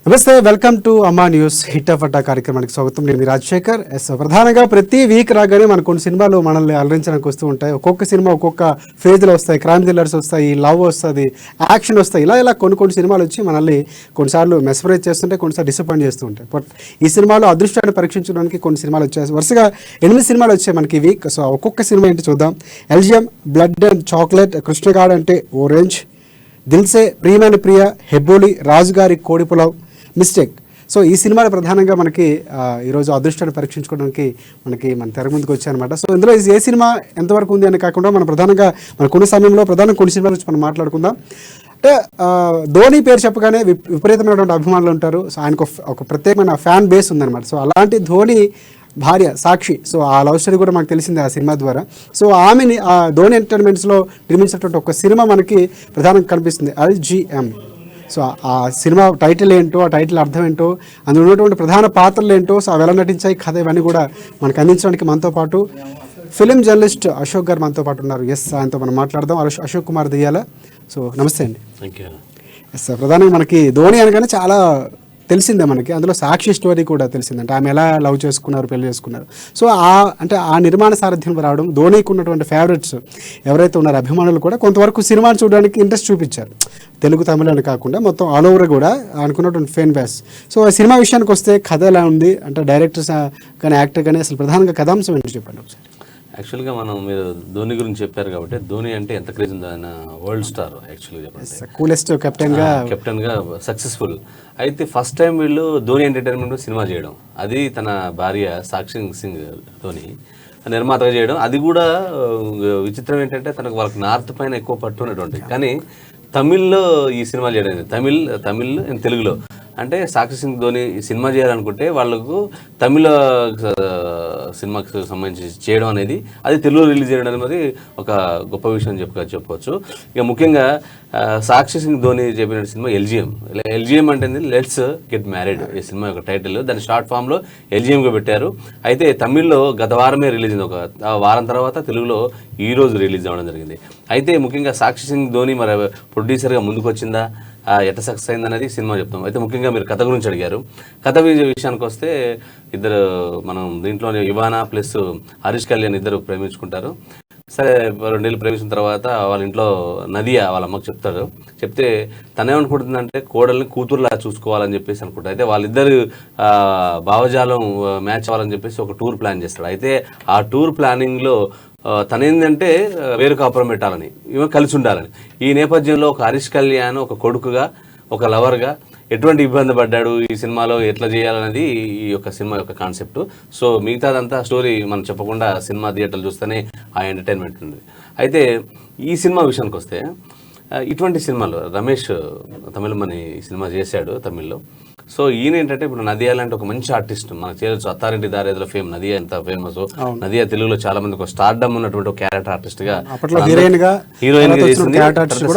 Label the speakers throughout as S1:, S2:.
S1: నమస్తే, welcome to అమ్మా news hit of అడ్డా కార్యక్రమానికి స్వాగతం. నేను మీ రాజశేఖర్. ప్రధానంగా ప్రతి వీక్ రాగానే మనకు కొన్ని సినిమాలు మనల్ని అలరించడానికి వస్తూ ఉంటాయి. ఒక్కొక్క సినిమా ఒక్కొక్క ఫేజ్లో వస్తాయి. క్రైమ్ థ్రిల్లర్స్ వస్తాయి, లవ్ వస్తుంది, యాక్షన్ వస్తాయి. ఇలా కొన్ని సినిమాలు వచ్చి మనల్ని కొన్నిసార్లు మెస్మరైజ్ చేస్తుంటే, కొన్నిసార్లు డిసప్పాయింట్ చేస్తూ ఉంటాయి. బట్ ఈ సినిమాలో అదృష్టాన్ని పరీక్షించడానికి కొన్ని సినిమాలు వచ్చాయి. వరుసగా 8 సినిమాలు వచ్చాయి మనకి ఈ వీక్. సో ఒక్కొక్క సినిమా ఏంటి చూద్దాం. ఎల్జిఎం, బ్లడ్ అండ్ చాక్లెట్, కృష్ణగాడ్ అంటే ఓరెంజ్, దిల్సే, ప్రియమైన ప్రియ, హెబ్బోలి, రాజుగారి కోడి పులావ్, మిస్టేక్. సో ఈ సినిమాలు ప్రధానంగా మనకి ఈరోజు అదృష్టాన్ని పరీక్షించుకోవడానికి మన తెర ముందుకు వచ్చాయన్నమాట. సో ఇందులో ఏ సినిమా ఎంతవరకు ఉంది అని కాకుండా మనం ప్రధానంగా కొన్ని సమయంలో కొన్ని సినిమాల గురించి మనం మాట్లాడుకుందాం. అంటే ధోని పేరు చెప్పగానే విపరీతమైనటువంటి అభిమానులు ఉంటారు. సో ఆయనకు ఒక ప్రత్యేకమైన ఫ్యాన్ బేస్ ఉందన్నమాట. సో అలాంటి ధోని భార్య సాక్షి, సో ఆ లవ్ స్టోరీ కూడా మనకు తెలిసింది ఆ సినిమా ద్వారా. సో ఆమెని ధోని ఎంటర్టైన్మెంట్స్లో నిర్మించినటువంటి ఒక సినిమా మనకి ప్రధానంగా కనిపిస్తుంది, ఎల్జిఎం. సో ఆ సినిమా టైటిల్ ఏంటో, ఆ టైటిల్ అర్థం ఏంటో, అందులో ఉన్నటువంటి ప్రధాన పాత్రలు ఏంటో, సో అవి ఎలా నటించాయి, కథ, ఇవన్నీ కూడా మనకు అందించడానికి మనతో పాటు ఫిలిం జర్నలిస్ట్ అశోక్ గారు మనతో పాటు ఉన్నారు. ఆయనతో మనం మాట్లాడదాం. అశోక్ కుమార్ దెయ్యాల. సో నమస్తే అండి. సార్, ప్రధానంగా మనకి ధోని అనగానే చాలా తెలిసిందే మనకి. అందులో సాక్షి స్టోరీ కూడా తెలిసింది. అంటే ఆమె ఎలా లవ్ చేసుకున్నారు, పెళ్లి చేసుకున్నారు. సో ఆ నిర్మాణ సారథ్యం రావడం, ధోనికి ఉన్నటువంటి ఫేవరెట్స్ ఎవరైతే ఉన్నారో అభిమానులు కూడా కొంతవరకు సినిమాను చూడడానికి ఇంట్రెస్ట్ చూపించారు. తెలుగు, తమిళ అని కాకుండా మొత్తం ఆల్ ఓవర్ కూడా అనుకున్నటువంటి ఫేన్ బేస్. సో ఆ సినిమా విషయానికి వస్తే కథ ఎలా ఉంది అంటే డైరెక్టర్స్ కానీ యాక్టర్ కానీ అసలు ప్రధానంగా కథాంశం ఏంటి చెప్పండి ఒకసారి.
S2: యాక్చువల్గా మీరు ధోని గురించి చెప్పారు కాబట్టి, ధోని అంటే ఎంత క్రేజ్ ఉందో, ఆయన వరల్డ్ స్టార్. యాక్చువల్గా చెప్పండి,
S1: కూలెస్ట్
S2: కెప్టెన్గా సక్సెస్ఫుల్. అయితే ఫస్ట్ టైం వీళ్ళు ధోని ఎంటర్టైన్మెంట్ సినిమా చేయడం, అది తన భార్య సాక్షి సింగ్ ధోని నిర్మాతగా చేయడం. అది కూడా విచిత్రం ఏంటంటే వాళ్ళకి నార్త్ పైన ఎక్కువ పట్టు ఉన్నటువంటి, కానీ తమిళ్లో ఈ సినిమాలు చేయడం, తమిళ్ తెలుగులో. అంటే సాక్షి సింగ్ ధోని సినిమా చేయాలనుకుంటే వాళ్ళకు తమిళ సినిమాకి సంబంధించి చేయడం అనేది, అది తెలుగులో రిలీజ్ చేయడం అనేది ఒక గొప్ప విషయం చెప్పవచ్చు. ఇక ముఖ్యంగా సాక్షి సింగ్ ధోని చెప్పిన సినిమా ఎల్జిఎం అంటే లెట్స్ గెట్ మ్యారీడ్. ఈ సినిమా యొక్క టైటిల్, దాని షార్ట్ ఫామ్లో ఎల్జిఎంగా పెట్టారు. అయితే తమిళ్లో గత వారమే రిలీజ్ అయింది, ఒక వారం తర్వాత తెలుగులో ఈ రోజు రిలీజ్ అవ్వడం జరిగింది. అయితే ముఖ్యంగా సాక్షి సింగ్ ధోని మరి ప్రొడ్యూసర్గా ముందుకు వచ్చిందా, ఎట్లా సక్సెస్ అయింది అనేది సినిమా చెప్తాం. అయితే ముఖ్యంగా మీరు కథ గురించి అడిగారు. కథ విషయానికి వస్తే ఇద్దరు, మనం దీంట్లో ఇవానా ప్లస్ హరీష్ కళ్యాణ్ ఇద్దరు ప్రేమించుకుంటారు. సరే, 2 ఏళ్ళు ప్రేమించిన తర్వాత వాళ్ళ ఇంట్లో నదియా వాళ్ళ అమ్మకు చెప్తే తనేమనుకుంటుందంటే కోడల్ని కూతురులా చూసుకోవాలని చెప్పేసి అనుకుంటారు. అయితే వాళ్ళిద్దరు భావజాలం మ్యాచ్ అవ్వాలని చెప్పేసి ఒక టూర్ ప్లాన్ చేస్తాడు. అయితే ఆ టూర్ ప్లానింగ్లో తనేందంటే వేరు కాపురం పెట్టాలని, ఈమె కలిసి ఉండాలని. ఈ నేపథ్యంలో ఒక హరీష్ కళ్యాణ్ ఒక కొడుకుగా, ఒక లవర్గా ఎటువంటి ఇబ్బంది పడ్డాడు, ఈ సినిమాలో ఎట్లా చేయాలనేది ఈ యొక్క సినిమా యొక్క కాన్సెప్ట్. సో మిగతాదంతా స్టోరీ మనం చెప్పకుండా సినిమా థియేటర్లు చూస్తేనే ఆ ఎంటర్టైన్మెంట్ ఉంది. అయితే ఈ సినిమా విషయానికి వస్తే, ఇటువంటి సినిమాలు రమేష్ తమిళమని సినిమా చేశాడు తమిళ్లో. సో ఈయన ఏంటంటే ఇప్పుడు నదియా లాంటి ఒక మంచి ఆర్టిస్ట్ మనకు చేయొచ్చు. అత్తారింటి దారేదిలో నదియా ఎంత ఫేమస్. నదియా తెలుగులో చాలా మంది ఒక స్టార్డమ్ ఉన్నటువంటి ఒక క్యారెక్టర్ ఆర్టిస్ట్ గా, హీరోయిన్ గా చేసింది.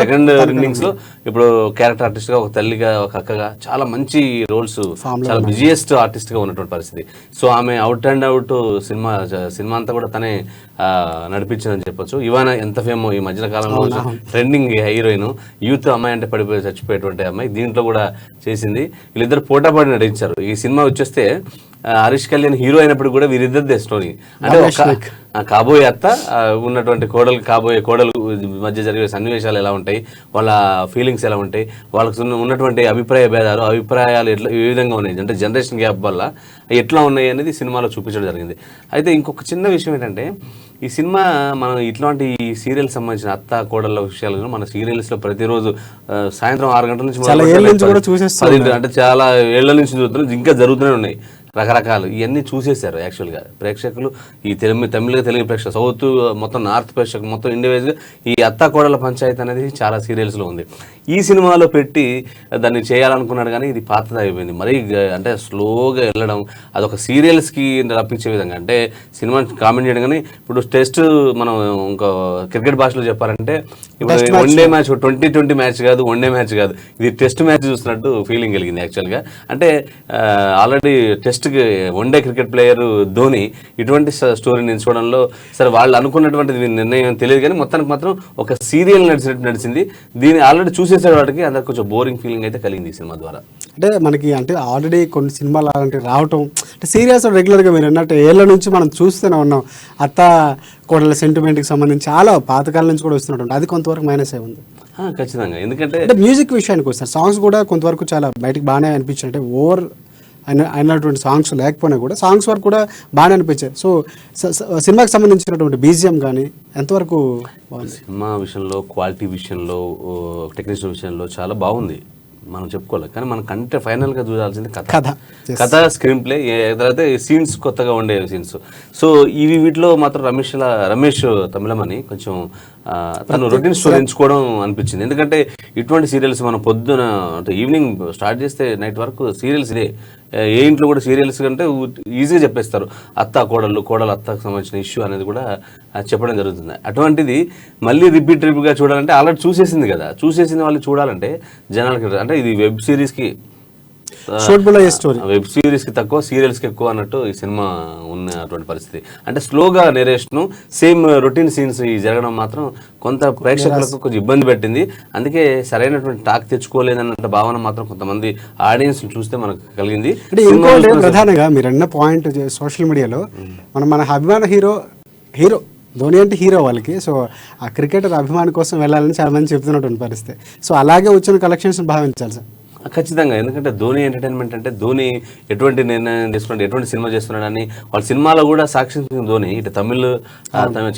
S2: సెకండ్ ఇన్నింగ్స్ లో ఇప్పుడు క్యారెక్టర్ ఆర్టిస్ట్ గా, ఒక తల్లిగా, ఒక అక్కగా చాలా మంచి రోల్స్, చాలా బిజియెస్ట్ ఆర్టిస్ట్ గా ఉన్నటువంటి పరిస్థితి. సో ఆమె అవుట్ అండ్ అవుట్ సినిమా అంతా కూడా తనే నడిపించిందని చెప్పొచ్చు. ఇవాన ఎంత ఫేమో ఈ మధ్య కాలంలో ట్రెండింగ్ హీరోయిన్, యూత్ అమ్మాయి అంటే పడిపోయి చచ్చిపోయేటువంటి అమ్మాయి, దీంట్లో కూడా చేసింది. వీళ్ళిద్దరు పోటాపాటి నటించారు. ఈ సినిమా వచ్చేస్తే హరీష్ కళ్యాణ్ హీరో అయినప్పుడు కూడా వీరిద్దరిదే స్టోరీ. అంటే ఒక కాబోయే అత్త ఉన్నటువంటి కాబోయే కోడలు మధ్య జరిగే సన్నివేశాలు ఎలా ఉంటాయి, వాళ్ళ ఫీలింగ్స్ ఎలా ఉంటాయి, వాళ్ళకు ఉన్నటువంటి అభిప్రాయ భేదాలు, అభిప్రాయాలు ఎట్లా ఏ విధంగా ఉన్నాయి, అంటే జనరేషన్ గ్యాప్ వల్ల ఎట్లా ఉన్నాయి అనేది సినిమాలో చూపించడం జరిగింది. అయితే ఇంకొక చిన్న విషయం ఏంటంటే, ఈ సినిమా మనం ఇట్లాంటి సీరియల్ సంబంధించిన అత్త కోడళ్ళ విషయాలు మన సీరియల్స్లో ప్రతిరోజు సాయంత్రం 6 గంటల నుంచి అంటే చాలా ఏళ్ల నుంచి చూస్తున్నాం, ఇంకా జరుగుతూనే ఉన్నాయి రకరకాలు. ఇవన్నీ చూసేశారు యాక్చువల్గా ప్రేక్షకులు. ఈ తెలుగు ప్రేక్షకులు, సౌత్ మొత్తం, నార్త్ ప్రేక్షకులు మొత్తం, ఇండివిజువల్గా ఈ అత్తా కోడల పంచాయతీ అనేది చాలా సీరియల్స్లో ఉంది. ఈ సినిమాలో పెట్టి దాన్ని చేయాలనుకున్నాడు, కానీ ఇది పాతది అయిపోయింది. మరీ అంటే స్లోగా వెళ్ళడం, అదొక సీరియల్స్కి రప్పించే విధంగా. అంటే సినిమా కామెంట్ చేయడం, కానీ ఇప్పుడు టెస్ట్ మనం ఇంకా క్రికెట్ భాషలో చెప్పాలంటే ఇప్పుడు వన్డే మ్యాచ్, 2020 మ్యాచ్ కాదు, వన్డే మ్యాచ్ కాదు, ఇది టెస్ట్ మ్యాచ్ చూస్తున్నట్టు ఫీలింగ్ కలిగింది యాక్చువల్గా. అంటే already test best one day cricket player Dhoni ఇటువంటి స్టోరీని ఎంచుకోవడంలో సరే వాళ్ళు అనుకున్నటువంటి నిర్ణయం తెలియదు కానీ మొత్తానికి మాత్రం ఒక సీరియల్ నడిచింది. దీన్ని ఆల్రెడీ చూసేసాడు వాటికి అందరికి కొంచెం బోరింగ్ ఫీలింగ్ అయితే కలిగింది ఈ సినిమా ద్వారా.
S1: అంటే మనకి అంటే ఆల్రెడీ కొన్ని సినిమాలు అలాంటివి రావటం అంటే సీరియస్ రెగ్యులర్గా మీరు అన్నట్టు ఏళ్ళ నుంచి మనం చూస్తూనే ఉన్నాం. అత్త కోడల సెంటిమెంట్కి సంబంధించి చాలా పాతకాలం నుంచి కూడా వస్తున్నట్టు అది కొంతవరకు మైనస్ అయి ఉంది.
S2: ఖచ్చితంగా, ఎందుకంటే
S1: మ్యూజిక్ విషయానికి వస్తారు సాంగ్స్ కూడా కొంతవరకు చాలా బయటకు బాగానే అనిపించాయి. అంటే ఓవర్ అయినటువంటి సాంగ్స్ లేకపోయినా కూడా సాంగ్స్ వరకు కూడా బాగానే అనిపించాయి. సో సినిమాకి సంబంధించినటువంటి బీజిఎం కానీ ఎంతవరకు
S2: సినిమా విషయంలో, క్వాలిటీ విషయంలో, టెక్నీషియన్ విషయంలో చాలా బాగుంది మనం చెప్పుకోవాలి. కానీ మన కంటే ఫైనల్గా చూడాల్సింది కథ, స్క్రీన్ ప్లే, తర్వాత సీన్స్ కొత్తగా ఉండే సీన్స్. సో వీటిలో మాత్రం రమేష్ తమిళమని కొంచెం తను రొటీన్ స్టోరీ ఎంచుకోవడం అనిపించింది. ఎందుకంటే ఇటువంటి సీరియల్స్ మనం పొద్దున అంటే ఈవినింగ్ స్టార్ట్ చేస్తే నైట్ వరకు సీరియల్స్ ఇదే. ఏ ఇంట్లో కూడా సీరియల్స్ కంటే ఈజీగా చెప్పేస్తారు. కోడలు అత్తకు సంబంధించిన ఇష్యూ అనేది కూడా చెప్పడం జరుగుతుంది. అటువంటిది మళ్ళీ రిపీట్గా చూడాలంటే ఆల్రెడీ చూసేసింది కదా, చూసేసింది వాళ్ళు చూడాలంటే జనాలకి అంటే ఇది వెబ్ సిరీస్కి వెబ్ సిరీస్కి తక్కువ, సీరియల్స్కి ఎక్కువ అన్నట్టు ఈ సినిమా ఉన్నటువంటి పరిస్థితి. అంటే స్లోగా నెరేషన్, సేమ్ రొటీన్ సీన్స్ జరగడం మాత్రం కొంత ప్రేక్షకులకు కొంచెం ఇబ్బంది పెట్టింది. అందుకే సరైనటువంటి టాక్ తెచ్చుకోలేదన్న భావన మాత్రం కొంతమంది ఆడియన్స్ చూస్తే మనకు కలిగింది.
S1: ప్రధానంగా మీరు అన్న పాయింట్ సోషల్ మీడియాలో మన అభిమాన హీరో ధోని అంటే హీరో వాళ్ళకి. సో ఆ క్రికెటర్ అభిమాని కోసం వెళ్ళాలని చాలా మంది చెప్తున్నటువంటి పరిస్థితి. సో అలాగే వచ్చిన కలెక్షన్స్ భావించాలి సార్.
S2: ఖచ్చితంగా, ఎందుకంటే ధోని ఎంటర్టైన్మెంట్ అంటే ధోని ఎటువంటి నిర్ణయం తీసుకున్నాడు, ఎటువంటి సినిమా చేస్తున్నాడని వాళ్ళ సినిమాలో కూడా సాక్షి ధోని ఇటు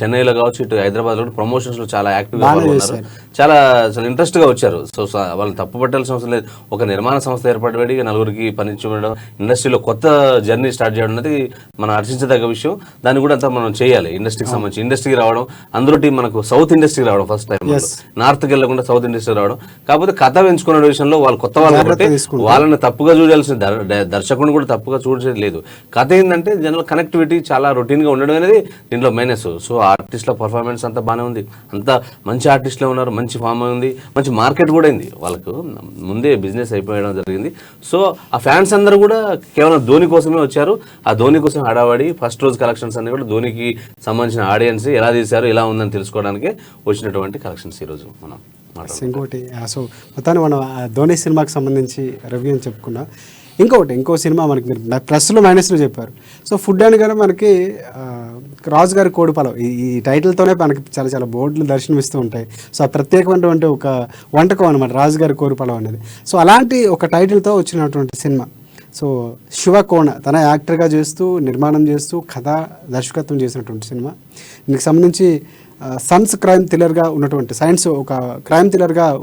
S2: చెన్నైలో కావచ్చు, ఇటు హైదరాబాద్లో కూడా ప్రమోషన్స్లో చాలా యాక్టివ్గా ఉన్నారు. చాలా ఇంట్రెస్ట్గా వచ్చారు. సో వాళ్ళని తప్పు పట్టాల్సిన అవసరం లేదు. ఒక నిర్మాణ సంస్థ ఏర్పడి నలుగురికి పనిచేయడం, ఇండస్ట్రీలో కొత్త జర్నీ స్టార్ట్ చేయడం అనేది మనం హర్షించదగ్గ విషయం. దాన్ని కూడా అంతా మనం చేయాలి. ఇండస్ట్రీకి సంబంధించి ఇండస్ట్రీకి రావడం, అందులో మనకు సౌత్ ఇండస్ట్రీకి రావడం ఫస్ట్ టైం, నార్త్కి వెళ్లకుండా సౌత్ ఇండస్ట్రీకి రావడం. కాకపోతే కథ పెంచుకునే విషయంలో వాళ్ళు కొత్త వాళ్ళని తప్పుగా చూడాల్సిన దర్శకుడిని కూడా తప్పుగా చూడలేదు లేదు. కథ ఏంటంటే జనరల్ కనెక్టివిటీ చాలా రొటీన్ గా ఉండడం అనేది దీంట్లో మైనస్. సో ఆర్టిస్ట్ల పర్ఫార్మెన్స్ అంతా బాగానే ఉంది, అంతా మంచి ఆర్టిస్టులే ఉన్నారు, మంచి ఫామ్ ఉంది, మంచి మార్కెట్ కూడా అయింది. వాళ్ళకు ముందే బిజినెస్ అయిపోయడం జరిగింది. సో ఆ ఫ్యాన్స్ అందరూ కూడా కేవలం ధోని కోసమే వచ్చారు. ఆ ధోని కోసం హడావడి ఫస్ట్ రోజు కలెక్షన్స్ అన్ని కూడా ధోనికి సంబంధించిన ఆడియన్స్ ఎలా తీశారు, ఎలా ఉందని తెలుసుకోవడానికి వచ్చినటువంటి కలెక్షన్స్ ఈరోజు మనం
S1: ఇంకోటి. సో మొత్తాన్ని మనం ధోని సినిమాకి సంబంధించి రివ్యూ అని చెప్పుకున్నా. ఇంకో సినిమా మనకి మీరు ప్లస్లో మైనస్లో చెప్పారు. సో ఫుడ్ అనగానే మనకి రాజుగారి కోడిపలావ్ ఈ టైటిల్తోనే మనకి చాలా చాలా బోర్డులు దర్శనమిస్తూ ఉంటాయి. సో ఆ ప్రత్యేకమైనటువంటి ఒక వంటకం అనమాట రాజుగారి కోడిపలావ్ అనేది. సో అలాంటి ఒక టైటిల్తో వచ్చినటువంటి సినిమా. సో శివకోణ తన యాక్టర్గా చేస్తూ, నిర్మాణం చేస్తూ, కథ దర్శకత్వం చేసినటువంటి సినిమా. దీనికి సంబంధించి సైన్స్ క్రైమ్ థ్రిల్లర్గా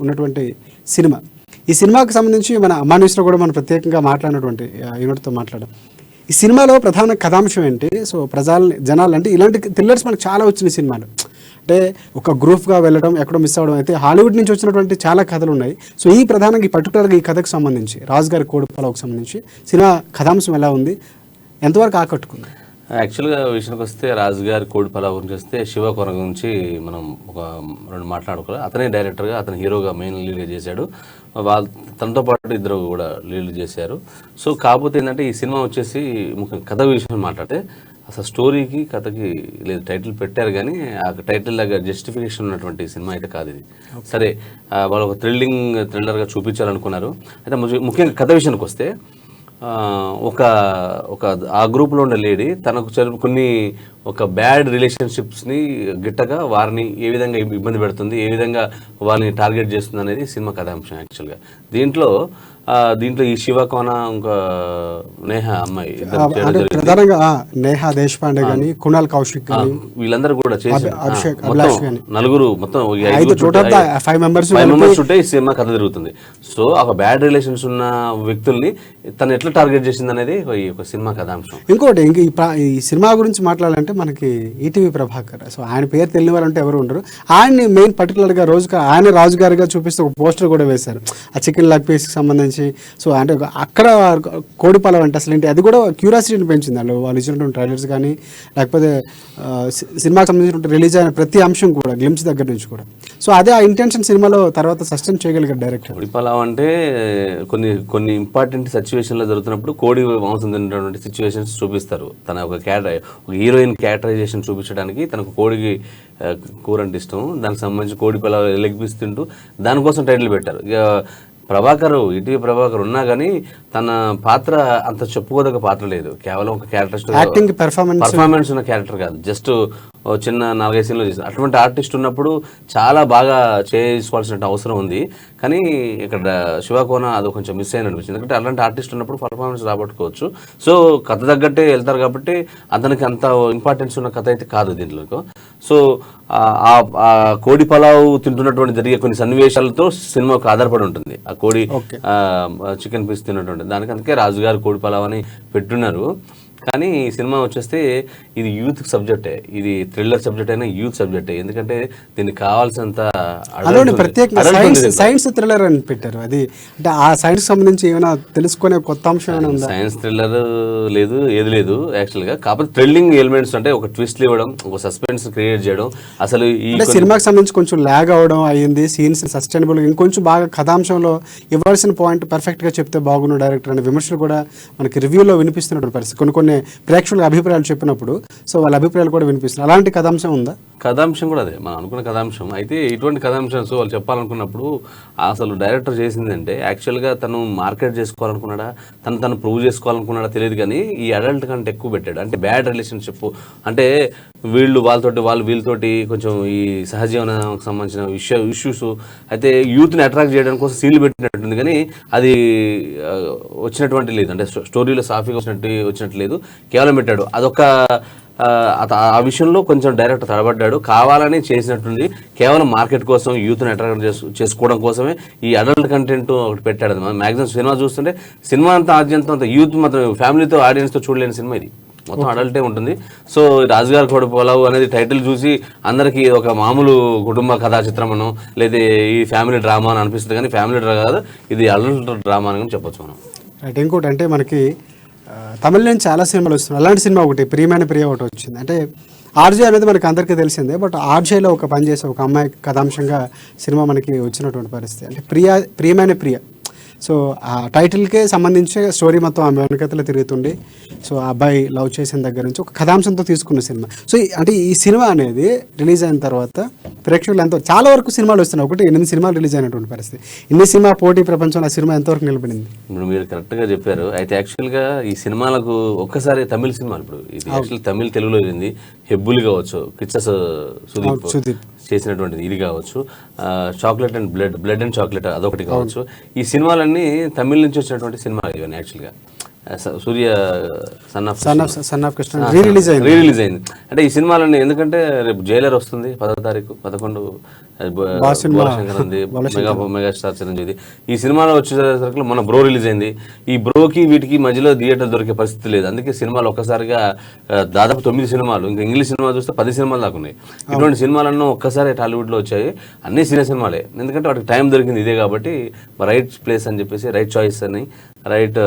S1: ఉన్నటువంటి సినిమా. ఈ సినిమాకి సంబంధించి మన అమ్మా న్యూస్లో కూడా మనం ప్రత్యేకంగా మాట్లాడినటువంటి యూనిట్తో మాట్లాడాం. ఈ సినిమాలో ప్రధాన కథాంశం ఏంటి? సో జనాలు అంటే ఇలాంటి థ్రిల్లర్స్ మనకు చాలా వచ్చిన సినిమాలు. అంటే ఒక గ్రూప్గా వెళ్ళడం, ఎక్కడో మిస్ అవ్వడం. అయితే హాలీవుడ్ నుంచి వచ్చినటువంటి చాలా కథలు ఉన్నాయి. సో ఈ ప్రధానంగా పర్టికులర్గా ఈ కథకు సంబంధించి రాజుగారి కోడిపలావ్కి సంబంధించి సినిమా కథాంశం ఎలా ఉంది, ఎంతవరకు ఆకట్టుకుంది?
S2: యాక్చువల్గా విషయానికి వస్తే రాజుగారి కోడిపలావ్ గురించి వస్తే శివకోణ గురించి మనం ఒక రెండు మాట్లాడుకోవాలి. అతనే డైరెక్టర్గా, అతను హీరోగా మెయిన్ లీడ్గా చేశాడు. తనతో పాటు ఇద్దరు కూడా లీడ్ చేశారు. సో కాకపోతే ఏంటంటే ఈ సినిమా వచ్చేసి ముఖ్యంగా కథ విషయం మాట్లాడితే అసలు స్టోరీకి కథకి లేదు, టైటిల్ పెట్టారు కానీ ఆ టైటిల్ లాగా జస్టిఫికేషన్ ఉన్నటువంటి సినిమా అయితే కాదు ఇది. సరే వాళ్ళు ఒక థ్రిల్లర్గా చూపించాలనుకున్నారు. అయితే ముఖ్యంగా కథ విషయానికి వస్తే ఒక ఆ గ్రూప్లో ఉండే లేడీ తనకు కొన్ని ఒక బ్యాడ్ రిలేషన్షిప్స్ని గిట్టగా వారిని ఏ విధంగా ఇబ్బంది పెడుతుంది, ఏ విధంగా వాళ్ళని టార్గెట్ చేస్తుంది అనేది సినిమా కథాంశం. యాక్చువల్గా దీంట్లో ఈ శివకోన ఇంకా నేహ అమ్మాయి
S1: ప్రధానంగా నేహా దేశపాండే కానీ, కునాల్ కౌశిక్ కానీ
S2: వీళ్ళందరూ కూడా చేసి నలుగురు మొత్తం
S1: 5 members
S2: ఉంటే ఈ సినిమా కథ తిరుగుతుంది. సో ఒక బ్యాడ్ రిలేషన్స్ ఉన్న వ్యక్తుల్ని తను ఎట్లా టార్గెట్ చేసింది అనేది ఒక సినిమా కథాంశం.
S1: ఇంకోటి ఈ సినిమా గురించి మాట్లాడాలంటే మనకి ఈటీవీ ప్రభాకర్. సో ఆయన పేరు తెలియని వారు అంటే ఎవరు ఉండరు. ఆయన్ని మెయిన్ పర్టికులర్గా ఆయన రాజుగారిగా చూపిస్తూ ఒక పోస్టర్ కూడా వేశారు ఆ చికెన్ లెగ్ పీస్కి సంబంధించి. సో అంటే అక్కడ కోడిపలావ్ అంటే అసలు ఏంటి, అది కూడా క్యూరియాసిటీని పెంచింది. వాళ్ళు ఇచ్చినటువంటి ట్రైలర్స్ కానీ, లేకపోతే సినిమాకి సంబంధించినటువంటి రిలీజ్ అయిన ప్రతి అంశం కూడా గ్లిమ్స్ దగ్గర నుంచి కూడా. సో అదే ఆ ఇంటెన్షన్ సినిమాలో తర్వాత సస్టైన్ చేయగలిగారు డైరెక్టర్.
S2: కోడి పలావ్ అంటే కొన్ని కొన్ని ఇంపార్టెంట్ సిచ్యువేషన్లో జరుగుతున్నప్పుడు కోడి మాంసం తిన్నటువంటి సిచ్యువేషన్స్ చూపిస్తారు. తన ఒక హీరోయిన్ క్యారెక్టరైజేషన్ చూపించడానికి తనకు కోడికి కూర అంటే ఇష్టం, దానికి సంబంధించి కోడి పలావ్ లెగ్ పీస్ తింటూ దానికోసం టైటిల్ పెట్టారు. ఇక ఇటీవల ప్రభాకర్ ఉన్నా కానీ తన పాత్ర అంత చెప్పుకోదగ్గ పాత్ర లేదు. కేవలం ఒక క్యారెక్టర్ పర్ఫార్మెన్స్ ఉన్న క్యారెక్టర్ కాదు, జస్ట్ చిన్న 4-5 సీన్లు చేస్తారు. అటువంటి ఆర్టిస్ట్ ఉన్నప్పుడు చాలా బాగా చేసుకోవాల్సిన అవసరం ఉంది. కానీ ఇక్కడ శివకోన అది కొంచెం మిస్ అయిన అనిపించింది. ఎందుకంటే అలాంటి ఆర్టిస్ట్ ఉన్నప్పుడు పర్ఫార్మెన్స్ రాబట్టుకోవచ్చు. సో కథ తగ్గట్టే వెళ్తారు కాబట్టి అతనికి అంత ఇంపార్టెన్స్ ఉన్న కథ అయితే కాదు దీంట్లో. సో ఆ కోడి పలావ్ తింటున్నటువంటి జరిగే కొన్ని సన్నివేశాలతో సినిమాకు ఆధారపడి ఉంటుంది. ఆ కోడి చికెన్ పీస్ తిన్నటువంటి దానికి అందుకే రాజుగారు కోడి పలావ్ అని పెట్టున్నారు. కానీ ఈ సినిమా వచ్చేస్తే ఇది యూత్ సబ్జెక్టే, ఇది థ్రిల్లర్ సబ్జెక్ట్ అయినా యూత్ సబ్జెక్టే. ఎందుకంటే దీనికి కావాల్సినంత
S1: సైన్స్ థ్రిల్లర్ అని పెట్టారు. అది అంటే ఆ సైన్స్ సంబంధించి ఏమైనా తెలుసుకునే కొత్త అంశం ఏమైనా ఉందా?
S2: సైన్స్ థ్రిల్లర్ లేదు, ఏది లేదు యాక్చువల్గా. కాకపోతే థ్రిల్లింగ్ ఎలిమెంట్స్ అంటే ఒక ట్విస్ట్ ఇవ్వడం, ఒక సస్పెన్స్ క్రియేట్ చేయడం. అసలు ఈ
S1: సినిమాకి సంబంధించి కొంచెం ల్యాగ్ అవడం అయ్యింది. సీన్స్ సస్టైనబుల్ ఇంకొంచెం బాగా కథాంశంలో ఇవ్వాల్సిన పాయింట్ పర్ఫెక్ట్గా చెప్తే బాగున్న డైరెక్టర్ అనే విమర్శలు కూడా మనకి రివ్యూలో వినిపిస్తున్నటువంటి పరిస్థితి. కొన్ని ప్రేక్షకుల అభిప్రాయాలు చెప్పినప్పుడు సో వాళ్ళ అభిప్రాయాలు కూడా వినిపిస్తున్నారు. అలాంటి కథాంశం ఉందా?
S2: కథాంశం కూడా అదే మనం అనుకున్న కథాంశం. అయితే ఇటువంటి కథాంశంస్ వాళ్ళు చెప్పాలనుకున్నప్పుడు అసలు డైరెక్టర్ చేసిందంటే యాక్చువల్గా తను మార్కెట్ చేసుకోవాలనుకున్నాడా, తను ప్రూవ్ చేసుకోవాలనుకున్నాడా తెలియదు. కానీ ఈ అడల్ట్ కంటే ఎక్కువ పెట్టాడు. అంటే బ్యాడ్ రిలేషన్షిప్, అంటే వీళ్ళతోటి కొంచెం ఈ సహజీవనానికి సంబంధించిన ఇష్యూస్ అయితే యూత్ని అట్రాక్ట్ చేయడానికి కోసం సీల్ పెట్టినట్టుంది. కానీ అది వచ్చినటువంటి లేదు, అంటే స్టోరీలో సాఫీగా వచ్చినట్టు లేదు, కేవలం పెట్టాడు. అదొక ఆ విషయంలో కొంచెం డైరెక్టర్ తడబడ్డాడు. కావాలని చేసినట్టుంది, కేవలం మార్కెట్ కోసం యూత్ని అట్రాక్ట్ చేసుకోవడం కోసమే ఈ అడల్ట్ కంటెంట్ ఒకటి పెట్టాడు. మ్యాక్సిమం సినిమా చూస్తుంటే సినిమా అంతా ఆద్యంతం యూత్ మాత్రం ఫ్యామిలీతో ఆడియన్స్తో చూడలేని సినిమా ఇది, మొత్తం అడల్టే ఉంటుంది. సో రాజుగారి కోడి పలావ్ అనేది టైటిల్ చూసి అందరికీ ఒక మామూలు కుటుంబ కథా చిత్రమనో లేదా ఈ ఫ్యామిలీ డ్రామా అని అనిపిస్తుంది. కానీ ఫ్యామిలీ డ్రామా కాదు, ఇది అడల్ట్ డ్రామా అని చెప్పొచ్చు మనం.
S1: రైట్. ఇంకోటి అంటే మనకి తమిళ నుంచి చాలా సినిమాలు వస్తున్నాయి. అలాంటి సినిమా ఒకటి ప్రియమైన ప్రియ ఒకటి వచ్చింది. అంటే ఆర్జే అనేది మనకి అందరికీ తెలిసిందే, బట్ ఆర్జేలో ఒక పని చేసే ఒక అమ్మాయి కథాంశంగా సినిమా మనకి వచ్చినటువంటి పరిస్థితి. అంటే ప్రియమైన ప్రియ. సో ఆ టైటిల్కే సంబంధించి స్టోరీ మొత్తం ఆమె వెనకతలో తిరుగుతుండి సో ఆ అబ్బాయి లవ్ చేసిన దగ్గర నుంచి ఒక కథాంశంతో తీసుకున్న సినిమా. సో అంటే ఈ సినిమా అనేది రిలీజ్ అయిన తర్వాత ప్రేక్షకులు చాలా వరకు సినిమాలు వస్తున్నాయి. 8 సినిమాలు రిలీజ్ అయినటువంటి పరిస్థితి. ఇన్ని సినిమా పోటీ ప్రపంచంలో ఆ సినిమా ఎంతవరకు నిలబడింది?
S2: ఇప్పుడు మీరు కరెక్ట్గా చెప్పారు. అయితే యాక్చువల్గా ఈ సినిమాలకు ఒక్కసారి తమిళ సినిమాలు, ఇప్పుడు ఇది యాక్చువల్ తమిళ తెలుగులో ఇది హెబ్బులు కావచ్చు, కిచ్చస్ సుదీప్ చేసినటువంటిది ఇది కావచ్చు, chocolate and blood and chocolate అదొకటి కావచ్చు. ఈ సినిమాలన్నీ తమిళ నుంచి వచ్చినటువంటి సినిమాలు ఇవన్నీ. యాక్చువల్గా Surya son of Krishna re release అయింది. అంటే ఈ సినిమాలన్నీ ఎందుకంటే రేపు జైలర్ వస్తుంది 10వ తారీఖు 11 మెగాస్టార్ చిరంజీవి. ఈ సినిమాలో వచ్చేసరికి మన బ్రో రిలీజ్ అయింది. ఈ బ్రోకి వీటికి మధ్యలో థియేటర్ దొరికే పరిస్థితి లేదు. అందుకే సినిమాలు ఒక్కసారిగా దాదాపు 9 సినిమాలు, ఇంకా ఇంగ్లీష్ సినిమా చూస్తే 10 సినిమాలు దాకా ఉన్నాయి. ఇటువంటి సినిమాలన్నీ ఒక్కసారి టాలీవుడ్లో వచ్చాయి. అన్ని సీనియర్ సినిమాలే, ఎందుకంటే వాటికి టైం దొరికింది ఇదే కాబట్టి. రైట్ ప్లేస్ అని చెప్పేసి, రైట్ చాయిస్ అని, రైట్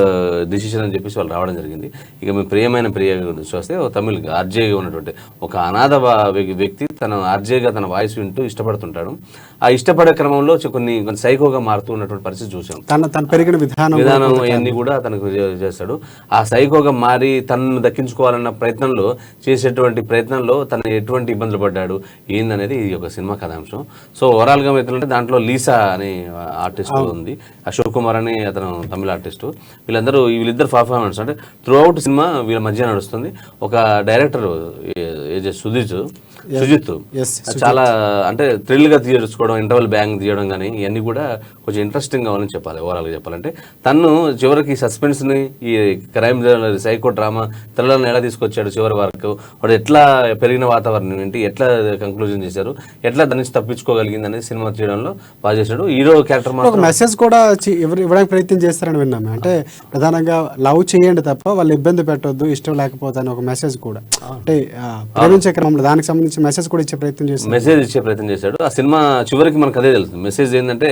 S2: డిసిషన్ అని చెప్పేసి వాళ్ళు రావడం జరిగింది. ఇక మేము ప్రియమైన ప్రియ గురించి చూస్తే తమిళ్ ఆర్జేగా ఉన్నటువంటి ఒక అనాథ వ్యక్తి తన ఆర్జేగా తన వాయిస్ వింటూ ఇష్టపడుతుంటాడు. ఆ ఇష్టపడే క్రమంలో కొన్ని సైకోగా మారుతూ ఉన్నటువంటి పరిస్థితి చూసాం.
S1: తన పెరిగిన విధానం
S2: అవన్నీ కూడా తనకు చేస్తాడు. ఆ సైకోగా మారి తనను దక్కించుకోవాలన్న చేసేటువంటి ప్రయత్నంలో తను ఎటువంటి ఇబ్బందులు పడ్డాడు ఏందనేది ఇది ఒక సినిమా కథాంశం. సో ఓవరాల్గా ఏంటంటే దాంట్లో లీసా అనే ఆర్టిస్ట్ ఉంది, అశోక్ కుమార్ అని అతను తమిళ ఆర్టిస్టు. వీళ్ళిద్దరు పర్ఫార్మెన్స్ అంటే త్రూ అవుట్ సినిమా వీళ్ళ మధ్య నడుస్తుంది. ఒక డైరెక్టర్ సుజిత్ చాలా అంటే థ్రిల్గా తీసుకోవడం, ఇంటర్వల్ బ్యాంగ్ తీయడం కానీ ఇవన్నీ కూడా కొంచెం ఇంట్రెస్టింగ్ కావాలని చెప్పాలి. ఓవరాల్గా చెప్పాలంటే తను చివరికి సస్పెన్స్ని, ఈ క్రైమ్ సైకో డ్రామా థ్రిల్లర్ని ఎలా తీసుకొచ్చాడు చివరి వరకు, వాడు ఎట్లా పెరిగిన వాతావరణం ఏంటి, ఎట్లా కంక్లూజన్ చేశారు, ఎట్లా దాని నుంచి తప్పించుకోగలిగింది అనేది సినిమా చేయడంలో బాగా చేశాడు. హీరో క్యారెక్టర్
S1: ఒక మెసేజ్ కూడా ఇవ్వడానికి ప్రయత్నం చేస్తారని విన్నాము. అంటే ప్రధానంగా లవ్ చేయండి తప్ప వాళ్ళు ఇబ్బంది పెట్టొద్దు, ఇష్టం లేకపోతే అని ఒక మెసేజ్ కూడా, అంటే ప్రేమించే క్రమంలో దానికి సంబంధించి మెసేజ్ కూడా ఇచ్చే ప్రయత్నం చేశాడు. ఆ సినిమా చివరికి మనకు అదే తెలుస్తుంది. మెసేజ్ ఏంటంటే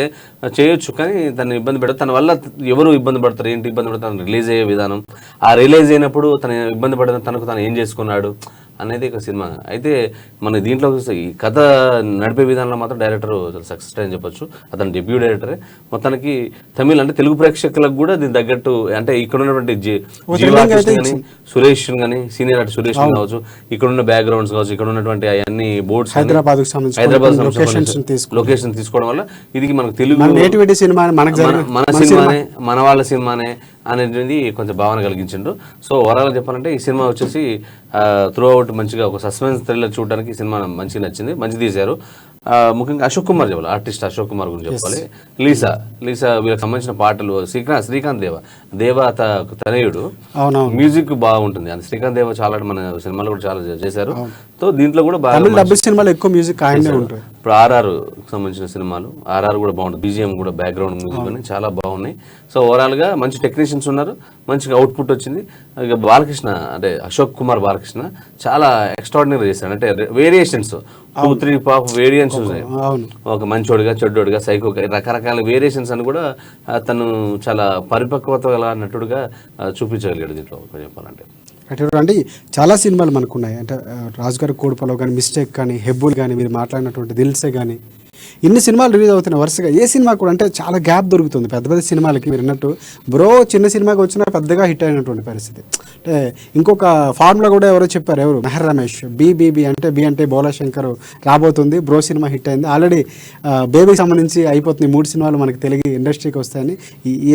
S1: చేయొచ్చు కానీ తను ఇబ్బంది పెట్టదు, తన వల్ల ఎవరు ఇబ్బంది పడతారు, ఏంటి ఇబ్బంది పడతారు, రిలీజ్ అయ్యే విధానం, ఆ రిలీజ్ అయినప్పుడు తను ఇబ్బంది పడడం తనకు తను ఏం చేసుకున్నాడు,
S2: అనేది ఒక సినిమా. అయితే మన దీంట్లో ఈ కథ నడిపే విధానంలో మాత్రం డైరెక్టర్ సక్సెస్ అని చెప్పొచ్చు. అతను డెబ్యూ డైరెక్టరే. మొత్తానికి తమిళ్ అంటే తెలుగు ప్రేక్షకులకు కూడా దీని తగ్గట్టు అంటే ఇక్కడ ఉన్నటువంటి జీవాకృష్ణ కానీ సురేష్ కానీ సీనియర్ ఆర్టిస్ట్ సురేష్ కావచ్చు, ఇక్కడ ఉన్న బ్యాక్గ్రౌండ్స్ కావచ్చు, ఇక్కడ ఉన్నటువంటి అవన్నీ బోర్డ్స్ హైదరాబాద్ లొకేషన్ తీసుకోవడం వల్ల ఇది మనకు తెలుగు మన సినిమానే మన వాళ్ళ సినిమానే అనేది కొంచెం భావన కలిగించిండు. సో ఓవరాల్ చెప్పాలంటే ఈ సినిమా వచ్చేసి త్రూ అవుట్ మంచిగా ఒక సస్పెన్స్ థ్రిల్లర్ చూడడానికి ఈ సినిమా మంచిగా నచ్చింది, మంచి తీశారు. ముఖ్యంగా అశోక్ కుమార్ చెప్పాలి, ఆర్టిస్ట్ అశోక్ కుమార్ గురించి చెప్పాలి. లీసా వీళ్ళకి సంబంధించిన పాటలు శ్రీకాంత్ దేవ తనయుడు, మ్యూజిక్ బాగుంటుంది. అండ్ శ్రీకాంత్ దేవ చాలా మన సినిమాలు కూడా చాలా చేశారు. సో దీంట్లో కూడా బాగా
S1: సినిమాలో ఎక్కువ మ్యూజిక్ ఉంటుంది.
S2: ఇప్పుడు ఆర్ఆర్ సంబంధించిన సినిమాలు ఆర్ఆర్ కూడా బాగుంటుంది, బీజిఎం కూడా బ్యాక్గ్రౌండ్ మ్యూజిక్ అని చాలా బాగున్నాయి. సో ఓవరాల్ గా మంచి టెక్నీషియన్స్ ఉన్నారు, మంచిగా అవుట్పుట్ వచ్చింది. బాలకృష్ణ అంటే అశోక్ కుమార్ బాలకృష్ణ చాలా ఎక్స్ట్రాడినరీ చేశాడు. అంటే వేరియేషన్స్ 2-3 వేరియేషన్స్ ఉన్నాయి. ఒక మంచోడిగా చెడ్డోడిగా సైకో రకరకాల వేరియేషన్స్ అని కూడా తను చాలా పరిపక్వత గల నటుడుగా చూపించగలిగాడు దీంట్లో చెప్పాలంటే.
S1: అంటే చాలా సినిమాలు మనకున్నాయి. అంటే రాజుగారి కోడిపలో కానీ, మిస్టేక్ కానీ, హెబ్బుల్ కానీ, మీరు మాట్లాడినటువంటి దిల్సే కానీ, ఇన్ని సినిమాలు రిలీజ్ అవుతున్నాయి వరుసగా. ఏ సినిమా కూడా అంటే చాలా గ్యాప్ దొరుకుతుంది పెద్ద పెద్ద సినిమాలకి. మీరు అన్నట్టు బ్రో చిన్న సినిమాకి వచ్చినా పెద్దగా హిట్ అయినటువంటి పరిస్థితి. అంటే ఇంకొక ఫార్ములా కూడా ఎవరో చెప్పారు, ఎవరు మెహర్ రమేష్, బీబీబీ అంటే బి అంటే బోలాశంకర్ రాబోతుంది, బ్రో సినిమా హిట్ అయింది ఆల్రెడీ, బేబీకి సంబంధించి అయిపోతుంది 3 సినిమాలు మనకి తెలుగు ఇండస్ట్రీకి వస్తాయని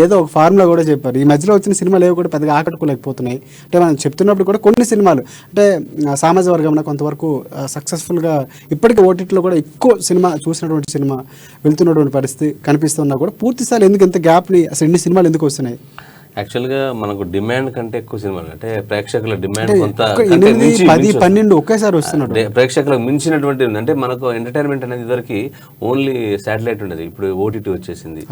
S1: ఏదో ఒక ఫార్ములా కూడా చెప్పారు. ఈ మధ్యలో వచ్చిన సినిమాలు ఏవి కూడా పెద్దగా ఆకట్టుకోలేకపోతున్నాయి. అంటే మనం చెప్తున్నప్పుడు కూడా కొన్ని సినిమాలు అంటే సామాజిక వర్గంలో కొంతవరకు సక్సెస్ఫుల్గా ఇప్పటికీ ఓటీటీలో కూడా ఎక్కువ సినిమా చూసినటువంటి సినిమా వెళ్తున్నటువంటి పరిస్థితి కనిపిస్తున్నా కూడా పూర్తి స్థాయి ఎందుకు ఇంత గ్యాప్ని అసలు ఇన్ని సినిమాలు ఎందుకు వస్తున్నాయి?
S2: యాక్చువల్గా మనకు డిమాండ్ కంటే ఎక్కువ సినిమాలు అంటే ప్రేక్షకుల డిమాండ్ కొంత
S1: 10-12 ఒకేసారి వస్తున్నాడు.
S2: ప్రేక్షకులకు మించినటువంటి అంటే మనకు ఎంటర్టైన్మెంట్ అనేది ఇదివరకు ఓన్లీ శాటిలైట్ ఉండేది, ఇప్పుడు ఓటీటీ వచ్చేసింది,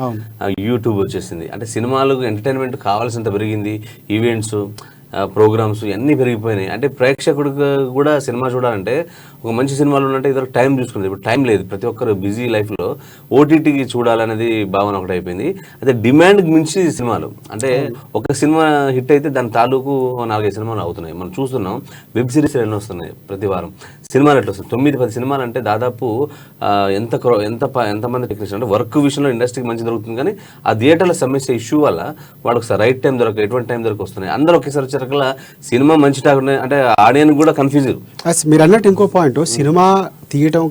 S2: యూట్యూబ్ వచ్చేసింది. అంటే సినిమాలకు ఎంటర్టైన్మెంట్ కావాల్సినంత పెరిగింది, ఈవెంట్స్ ప్రోగ్రామ్స్ ఇవన్నీ పెరిగిపోయినాయి. అంటే ప్రేక్షకుడికి కూడా సినిమా చూడాలంటే ఒక మంచి సినిమాలు ఉన్నట్టే ఇద్దరు టైం చూసుకుంది. ఇప్పుడు టైం లేదు, ప్రతి ఒక్కరు బిజీ లైఫ్లో ఓటీటీకి చూడాలనేది భావన ఒకటి అయిపోయింది. అదే డిమాండ్కి మించి సినిమాలు అంటే ఒక సినిమా హిట్ అయితే దాని తాలూకు 4-5 సినిమాలు అవుతున్నాయి. మనం చూస్తున్నాం వెబ్ సిరీస్ ఎన్నో వస్తున్నాయి ప్రతి వారం. సినిమాలు ఎట్లా వస్తుంది 9-10 సినిమాలు అంటే దాదాపు ఎంతమంది టెక్నీషియన్ అంటే వర్క్ విషయంలో ఇండస్ట్రీకి మంచి దొరుకుతుంది. కానీ ఆ థియేటర్ల సమస్య ఇష్యూ వల్ల వాళ్ళకి రైట్ టైం దొరక ఎటువంటి టైం దొరక వస్తున్నాయి. అందరూ ఒకేసారి వచ్చేసరికల్లా సినిమా మంచి అంటే ఆడియన్స్ కూడా కన్ఫ్యూజ్.
S1: మీరు అన్నట్టు ఇంకో పాయింట్, సినిమా తీయటం,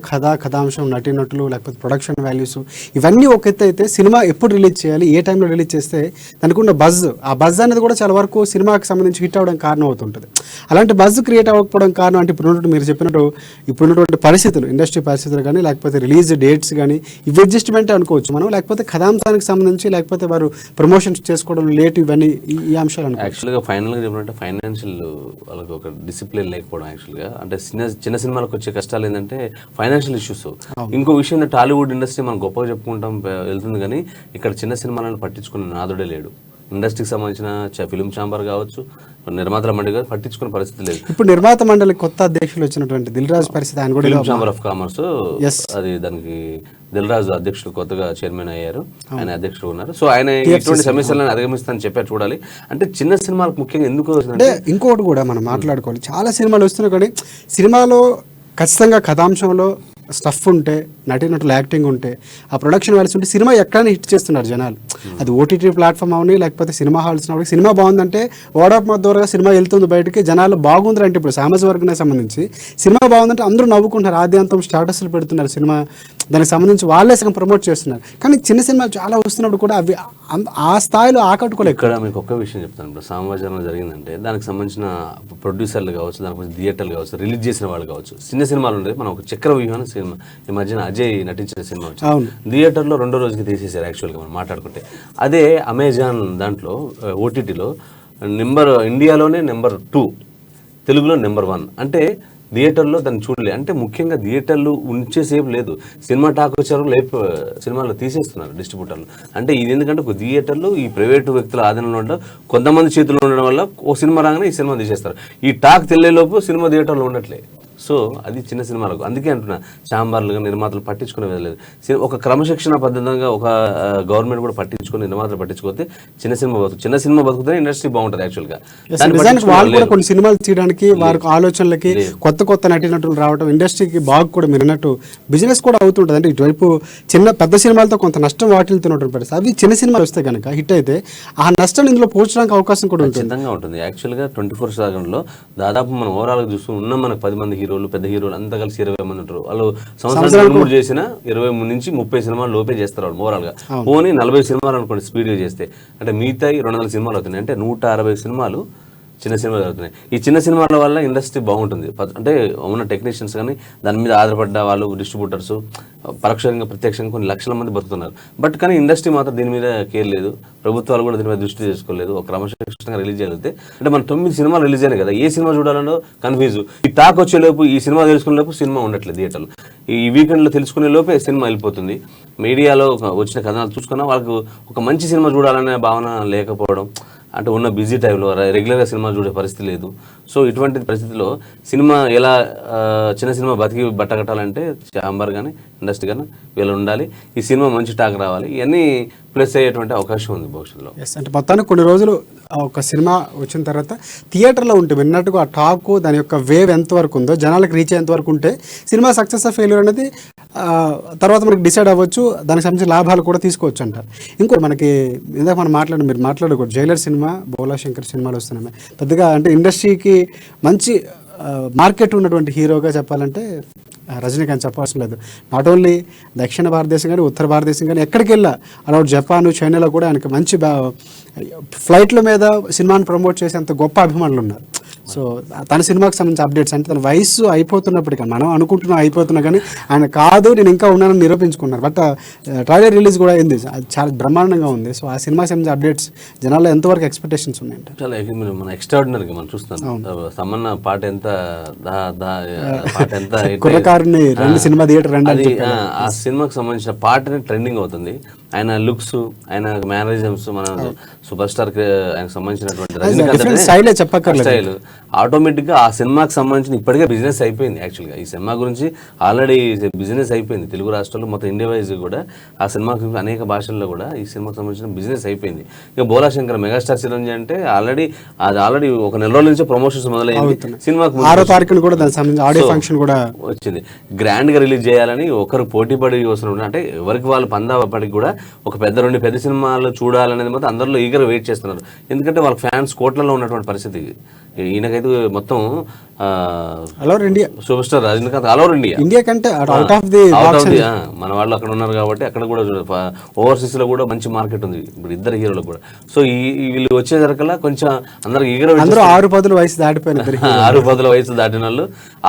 S1: కథాంశం, నటీనటులు, లేకపోతే ప్రొడక్షన్ వాల్యూస్ ఇవన్నీ ఒక ఎత్తు అయితే సినిమా ఎప్పుడు రిలీజ్ చేయాలి, ఏ టైంలో రిలీజ్ చేస్తే దానికి ఉన్న బజ్, ఆ బజ్ అనేది కూడా చాలా వరకు సినిమాకి సంబంధించి హిట్ అవ్వడం కారణం అవుతుంటుంది. అలాంటి బజ్ క్రియేట్ అవ్వకపోవడం కారణం అంటే ఇప్పుడు మీరు చెప్పినట్టు ఇప్పుడున్నటువంటి పరిస్థితులు, ఇండస్ట్రీ పరిస్థితులు కానీ, లేకపోతే రిలీజ్ డేట్స్ కానీ ఇవి అడ్జస్ట్మెంట్ అనుకోవచ్చు మనం, లేకపోతే కథాంశానికి సంబంధించి, లేకపోతే వారు ప్రమోషన్స్ చేసుకోవడం లేట్, ఇవన్నీ ఈ అంశాలు
S2: యాక్చువల్గా ఫైనల్గా చెప్పినట్టు ఫైనాన్షియల్ వాళ్ళకి ఒక డిసిప్లిన్ లేకపోవడం. యాక్చువల్గా అంటే చిన్న సినిమాలకు వచ్చే కష్టాలు ఏంటంటే ఫైనాన్షియల్ ఇష్యూస్. ఇంకో విషయం టాలీవుడ్ ఇండస్ట్రీ మనం గొప్పగా చెప్పుకుంటాం వెళ్తుంది, కానీ ఇక్కడ చిన్న సినిమాలను పట్టించుకునే నాదుడే లేడు. ఇండస్ట్రీకి సంబంధించిన ఫిలిం ఛాంబర్ కావచ్చు, నిర్మాతల మండలి కావచ్చు, పట్టించుకునే పరిస్థితి లేదు.
S1: ఇప్పుడు నిర్మాత మండలి కొత్త అధ్యక్షులు వచ్చినటువంటి దిల్ రాజు పరిస్థితి, ఆయన కూడా
S2: ఫిలిం ఛాంబర్ ఆఫ్ కామర్స్, అది దానికి దిల్ రాజు అధ్యక్షుడు కొత్తగా చైర్మన్ అయ్యారు, ఆయన అధ్యక్షుడు ఉన్నారు. సో ఆయన ఇటువంటి సమస్యలను అధిగమిస్తానని చెప్పారు. చూడాలి అంటే చిన్న సినిమాలకు ముఖ్యంగా ఎందుకు
S1: అంటే ఇంకోటి కూడా మనం మాట్లాడుకోవాలి. చాలా సినిమాలు వస్తున్నాయి కానీ సినిమాలో ఖచ్చితంగా కథాంశంలో స్టఫ్ ఉంటే, నటీనటులు యాక్టింగ్ ఉంటే, ఆ ప్రొడక్షన్ వాల్యూస్ ఉంటే సినిమా ఎక్కడైనా హిట్ చేస్తున్నారు జనాలు. అది ఓటీటీ ప్లాట్ఫామ్ అవని, లేకపోతే సినిమా హాల్స్ అవని. సినిమా బాగుందంటే వర్డ్ ఆఫ్ మౌత్ ద్వారా సినిమా వెళ్తుంది బయటకి, జనాలు బాగుందంటే ఇప్పుడు సామాజిక వర్గానికి సంబంధించి సినిమా బాగుందంటే అందరూ నవ్వుకుంటారు, ఆద్యంతం స్టాటస్లు పెడుతున్నారు, సినిమా దానికి సంబంధించి వాళ్ళే సగం ప్రమోట్ చేస్తున్నారు. కానీ చిన్న సినిమాలు చాలా వస్తున్నప్పుడు కూడా అవి ఆ స్థాయిలో ఆకట్టుకోలేదు.
S2: ఇక్కడ మీకు ఒక్క విషయం చెప్తాను, ఇప్పుడు సామాజికంగా జరిగిందంటే దానికి సంబంధించిన ప్రొడ్యూసర్లు కావచ్చు, దానికి సంబంధించిన థియేటర్లు కావచ్చు, రిలీజ్ చేసిన వాళ్ళు కావచ్చు, చిన్న సినిమాలు ఉండేది. మనం ఒక చక్రవ్యూహం సినిమా ఈ మధ్యన అజయ్ నటించిన సినిమా వచ్చింది, థియేటర్లో 2వ రోజుకి తీసేశారు. యాక్చువల్గా మనం మాట్లాడుకుంటే అదే అమెజాన్ దాంట్లో ఓటీటీలో ఇండియాలోనే నెంబర్ 2, తెలుగులో నెంబర్ 1. అంటే థియేటర్లో దాన్ని చూడలే. అంటే ముఖ్యంగా థియేటర్లు ఉంచేసేపు లేదు, సినిమా టాక్ వచ్చారు సినిమాలు తీసేస్తున్నారు డిస్ట్రిబ్యూటర్లు. అంటే ఇది ఎందుకంటే ఒక థియేటర్లు ఈ ప్రైవేటు వ్యక్తుల ఆధీనంలో ఉండడం, కొంతమంది చేతుల్లో ఉండడం వల్ల ఓ సినిమా రాగానే ఈ సినిమా తీసేస్తారు. ఈ టాక్ తెలియలోపు సినిమా థియేటర్లో ఉండట్లే. సో అది చిన్న సినిమాలకు, అందుకే అంటున్నా చాంబార్లుగా నిర్మాతలు పట్టించుకునే లేదు. ఒక క్రమశిక్షణ పద్ధతిగా ఒక గవర్నమెంట్ కూడా పట్టించుకుని నిర్మాతలు పట్టించుకోతే చిన్న సినిమా బతుకుతే ఇండస్ట్రీ బాగుంటుంది యాక్చువల్గా.
S1: వాళ్ళు కూడా కొన్ని సినిమాలు తీయడానికి వారికి ఆలోచనలకి కొత్త నటినటులు రావడం ఇండస్ట్రీకి బాగా కూడా మీరు అన్నట్టు బిజినెస్ కూడా అవుతుంటుంది. అంటే ఇటువైపు పెద్ద సినిమాలతో కొంత నష్టం వాటిల్తున్నటువంటి పరిస్థితి, అవి చిన్న సినిమాలు వస్తే కనుక హిట్ అయితే ఆ నష్టం ఇందులో పోర్చడానికి అవకాశం కూడా
S2: ఉంటుంది. యాక్చువల్గా 24 సెకండ్లో దాదాపు మనం ఓవరాల్ గా చూస్తూ ఉన్నాం, మనకు 10 మంది హీరోలు, పెద్ద హీరోలు అంతా కలిసి 20 మంది ఉంటారు. వాళ్ళు సంవత్సరాలు చేసిన 20 నుంచి 30 సినిమాలు లోపే చేస్తారు వాళ్ళు ఓవరాల్ గా. పోనీ 40 సినిమాలు అనుకోండి స్పీడ్ గా చేస్తే, అంటే మిగతా 200 సినిమాలు అవుతున్నాయి, అంటే 160 సినిమాలు చిన్న సినిమాలు జరుగుతున్నాయి. ఈ చిన్న సినిమాల వల్ల ఇండస్ట్రీ బాగుంటుంది. అంటే ఉన్న టెక్నీషియన్స్ కానీ దాని మీద ఆధారపడ్డ వాళ్ళు డిస్ట్రిబ్యూటర్స్ పరోక్షంగా ప్రత్యక్షంగా కొన్ని లక్షల మంది బతుకుతున్నారు. బట్ కానీ ఇండస్ట్రీ మాత్రం దీని మీద కేర్ లేదు, ప్రభుత్వాలు కూడా దీని మీద దృష్టి చేసుకోలేదు. ఒక క్రమశిక్షణగా రిలీజ్ చేయగలిగితే, అంటే మనం 9 సినిమాలు రిలీజ్ అయినాయి కదా, ఏ సినిమా చూడాలనో కన్ఫ్యూజ్. ఈ టాక్ వచ్చేలోపు ఈ సినిమా తెలుసుకునే లోపు సినిమా ఉండట్లేదు థియేటర్లో. ఈ వీకెండ్లో తెలుసుకునే లోపే సినిమా వెళ్ళిపోతుంది. మీడియాలో వచ్చిన కథనాలు చూసుకున్నా వాళ్ళకు ఒక మంచి సినిమా చూడాలనే భావన లేకపోవడం, అంటే ఉన్న బిజీ టైంలో రెగ్యులర్గా సినిమా చూడే పరిస్థితి లేదు. సో ఇటువంటి పరిస్థితిలో సినిమా ఎలా చిన్న సినిమా బతికి బట్టగట్టాలంటే చాంబర్ కానీ ఇండస్ట్రీ కానీ వీళ్ళు ఉండాలి. ఈ సినిమా మంచి టాక్ రావాలి, ఇవన్నీ ప్లస్ అయ్యేటువంటి అవకాశం ఉంది భవిష్యత్తులో.
S1: అంటే మొత్తానికి కొన్ని రోజులు ఒక సినిమా వచ్చిన తర్వాత థియేటర్లో ఉంటే విన్నట్టుగా ఆ టాక్ దాని యొక్క వేవ్ ఎంతవరకు ఉందో, జనాలకు రీచ్ అయ్యేంత వరకు ఉంటే సినిమా సక్సెస్ ఆ ఫెయిల్యూర్ అనేది తర్వాత మనకి డిసైడ్ అవ్వచ్చు, దానికి సంబంధించిన లాభాలు కూడా తీసుకోవచ్చు అంటారు. ఇంకో మనకి ఇందాక మనం మీరు మాట్లాడకూడదు, జైలర్ సినిమా, బోలా శంకర్ సినిమాలు వస్తున్నాయి పెద్దగా, అంటే ఇండస్ట్రీకి మంచి మార్కెట్ ఉన్నటువంటి హీరోగా చెప్పాలంటే రజనీకాంత్ చెప్పాల్సిన లేదు. నాట్ ఓన్లీ దక్షిణ భారతదేశం కానీ ఉత్తర భారతదేశం కానీ ఎక్కడికి వెళ్ళా అలా జపాన్, చైనాలో కూడా ఆయనకి మంచి ఫ్లైట్ల మీద సినిమాని ప్రమోట్ చేసేంత గొప్ప అభిమానులు ఉన్నారు. సో తన సినిమాకి సంబంధించిన అప్డేట్స్, అంటే తన వయసు అయిపోతున్నప్పటికీ మనం అనుకుంటున్నాం అయిపోతున్నా కానీ ఆయన కాదు నేను ఇంకా ఉన్నానని నిరూపించుకున్నారు. బట్ ట్రైలర్ రిలీజ్ కూడా అయింది, అది చాలా బ్రహ్మాండంగా ఉంది. సో ఆ సినిమాకి సంబంధించిన అప్డేట్స్ జనాల్లో ఎంతవరకు ఎక్స్పెక్టేషన్స్ ఉన్నాయంటే
S2: చాలా మన ఎక్స్ట్రాడినరీగా మనం చూస్తాం. సమ్మన్న పాట ఎంత
S1: కుర్రకారుని రెండు సినిమా థియేటర్ రండి,
S2: ఆ సినిమాకి సంబంధించిన పాటనే ట్రెండింగ్ అవుతుంది. ఆయన లుక్స్, ఆయన మేనరిజమ్స్, మన సూపర్ స్టార్ ఆయనకు సంబంధించినటువంటి స్టైల్ ఆటోమేటిక్ గా ఆ సినిమాకి సంబంధించిన ఇప్పటికే బిజినెస్ అయిపోయింది. యాక్చువల్గా ఈ సినిమా గురించి ఆల్రెడీ బిజినెస్ అయిపోయింది తెలుగు రాష్ట్రాల్లో, మొత్తం ఇండియా వైజ్ కూడా ఆ సినిమాకి అనేక భాషల్లో కూడా ఈ సినిమాకి సంబంధించిన బిజినెస్ అయిపోయింది. ఇక బోలా శంకర్ మెగాస్టార్ చిరంజీవి అంటే ఆల్రెడీ ఒక నెల రోజుల నుంచి ప్రమోషన్స్ మొదలైంది. సినిమాకి
S1: 6వ తారీఖున కూడా దానికి సంబంధించిన ఆడియో ఫంక్షన్ కూడా
S2: వచ్చింది. గ్రాండ్ గా రిలీజ్ చేయాలని ఒకరు పోటీ పడి వస్తున్నారు, అంటే ఎవరికి వాళ్ళు పందాపడికి కూడా ఒక రెండు పెద్ద సినిమాలు చూడాలనేది మాత్రం అందరిలో ఈగర్ వెయిట్ చేస్తున్నారు. ఎందుకంటే వాళ్ళ ఫ్యాన్స్ కోట్లలో ఉన్నటువంటి పరిస్థితి. ఈయనకైతే మొత్తం super star Rajinikanth all over India
S1: కంటే అవుట్ ఆఫ్ ది
S2: మన వాళ్ళు అక్కడ ఉన్నారు కాబట్టి అక్కడ కూడా ఓవర్సీస్ లో కూడా మంచి మార్కెట్ ఉంది ఇప్పుడు ఇద్దరు హీరోలకు కూడా. సో వీళ్ళు వచ్చేసరికల్లా కొంచెం అందరికి ఈగర్
S1: 6-10 వయసు దాటిపోయిన
S2: 6-10 వయసు దాటిన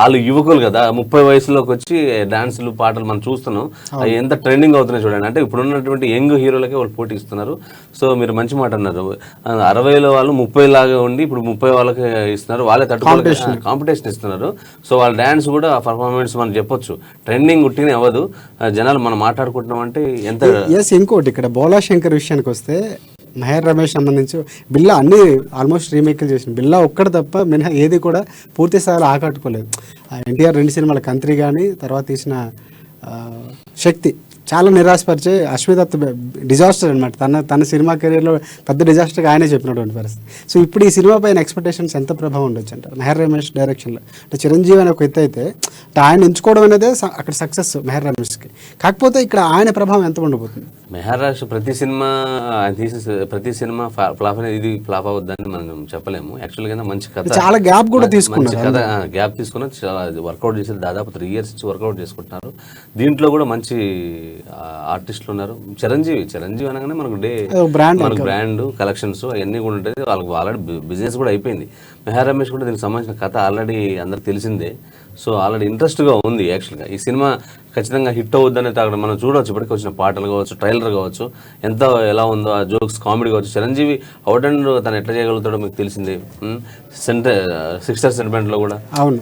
S2: వాళ్ళు యువకులు కదా, 30 వయసులోకి వచ్చి డాన్సులు పాటలు మనం చూస్తున్నాం, అవి ఎంత ట్రెండింగ్ అవుతున్నాయి చూడండి. అంటే ఇప్పుడు ఉన్నటువంటి యంగ్ హీరోలకే వాళ్ళు పోటీ ఇస్తున్నారు. సో మీరు మంచి మాట అన్నారు, 60లో వాళ్ళు 30 లాగా ఉండి ఇప్పుడు 30 వాళ్ళకి ఇస్తున్నారు, వాళ్ళే కాంపిటీషన్ ఇస్తున్నారు. సో వాళ్ళ డాన్స్ కూడా పర్ఫార్మెన్స్ మనం చెప్పొచ్చు ట్రెండింగ్ ఉట్టినే అవ్వదు, జనాలు మనం మాట్లాడుకుంటున్నాం అంటే ఎంత.
S1: ఇంకోటి ఇక్కడ బోలా శంకర్ విషయానికి వస్తే మెహర్ రమేష్ సంబంధించి బిల్లా అన్ని ఆల్మోస్ట్ రీమేక్లు చేసిన, బిల్లా ఒక్కటి తప్ప మినహా ఏది కూడా పూర్తి స్థాయిలో ఆకట్టుకోలేదు. ఎన్టీఆర్ 2 సినిమాల కంత్రి కానీ తర్వాత తీసిన శక్తి చాలా నిరాశపరిచే, అశ్విదత్ డిజాస్టర్ అనమాట. తన సినిమా కెరీర్లో పెద్ద డిజాస్టర్గా ఆయనే చెప్పినటువంటి పరిస్థితి. సో ఇప్పుడు ఈ సినిమా పైన ఎక్స్పెక్టేషన్స్ ఎంత ప్రభావం ఉండొచ్చు అంటారు మెహర్ రమేష్ డైరెక్షన్లో? అంటే చిరంజీవి అనే ఒక ఎత్తు అయితే ఆయన ఎంచుకోవడం అనేదే అక్కడ సక్సెస్ మెహర్ రమేష్కి, కాకపోతే ఇక్కడ ఆయన ప్రభావం ఎంత ఉండబోతుంది?
S2: మెహర్ రమేష్ ప్రతి సినిమా ఫ్లాప్ అనేది ఇది ఫ్లాప్ అవద్దని మనం చెప్పలేము. యాక్చువల్గా మంచి కథ,
S1: చాలా గ్యాప్ కూడా తీసుకున్నారు,
S2: గ్యాప్ తీసుకున్న చాలా వర్కౌట్ చేసి దాదాపు 3 years నుంచి వర్కౌట్ చేసుకుంటున్నారు. దీంట్లో కూడా మంచి ఆర్టిస్టులు ఉన్నారు. చిరంజీవి అనగానే మనకు బ్రాండ్ కలెక్షన్స్ అవన్నీ కూడా ఉంటాయి. వాళ్ళకి ఆల్రెడీ బిజినెస్ కూడా అయిపోయింది. మెహర్ రమేష్ కూడా దీనికి సంబంధించిన కథ ఆల్రెడీ అందరికి తెలిసిందే. సో ఆల్రెడీ ఇంట్రెస్ట్గా ఉంది. యాక్చువల్గా ఈ సినిమా ఖచ్చితంగా హిట్ అవుద్దని అక్కడ మనం చూడవచ్చు. ఇప్పటికీ వచ్చిన పాటలు కావచ్చు, ట్రైలర్ కావచ్చు, ఎంత ఎలా ఉందో ఆ జోక్స్, కామెడీ కావచ్చు. చిరంజీవి అవుట్ అండ్ తను ఎట్లా చేయగలుగుతాడో మీకు తెలిసిందే. సిస్టర్ సెంటిమెంట్ లో కూడా